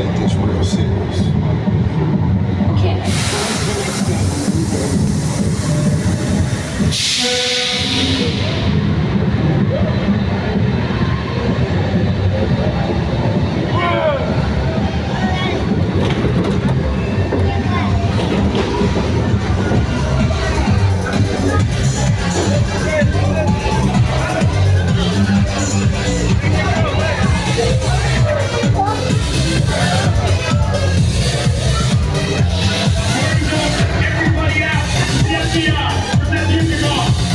take this real serious. Okay. Everybody out! The FBI! Turn that music off!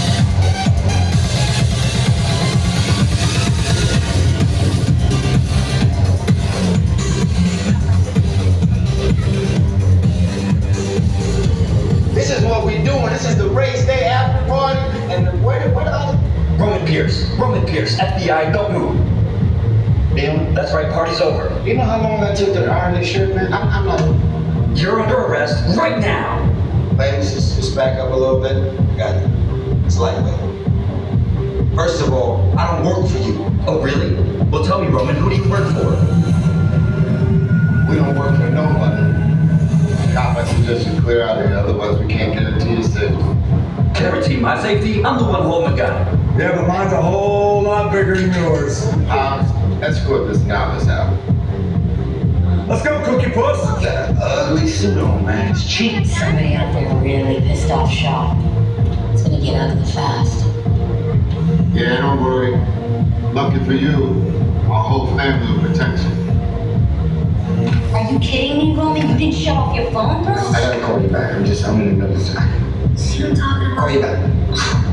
This is what we doing. This is the race day after party, and where the other? Roman Pierce, FBI, don't move. Damn. That's right, party's over. You know how long I took to iron this shirt, man? I'm like, You're under arrest right now. ladies, just back up a little bit. Got it. It's lightweight. First of all, I don't work for you. Oh, really? Well, tell me, Roman, who do you work for? We don't work for nobody. Cop, I suggest you clear out of here, otherwise we can't guarantee your safety. Guarantee my safety? I'm the one holding the gun. Yeah, but mine's a whole lot bigger than yours. Escort this novice out. Let's go, Cookie Puss. Got an ugly suit on, man. It's cheap. Somebody out there really pissed off shop. It's gonna get ugly fast. Yeah, don't worry. Lucky for you, our whole family will protect you. Are you kidding me, Roman? You didn't shut off your phone, bro? I gotta call you back. I'm in another time. See what I'm talking about? Call you back.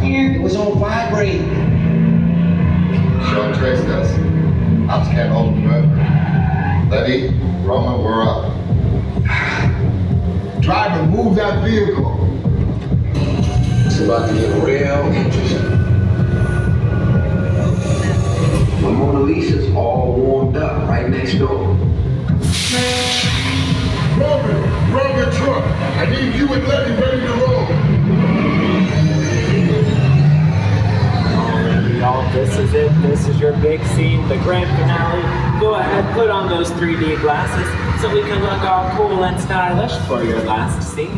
Man, it was on vibrate. Show traced us. Ops can't hold him forever. Letty, Roman, we're up. Driver, move that vehicle. It's about to get real interesting. My Mona Lisa's all warmed up right next door. Roman truck. I need you and Letty ready to roll. Y'all, this is it. This is your big scene, the grand finale. Go ahead, put on those 3D glasses so we can look all cool and stylish for your last scene.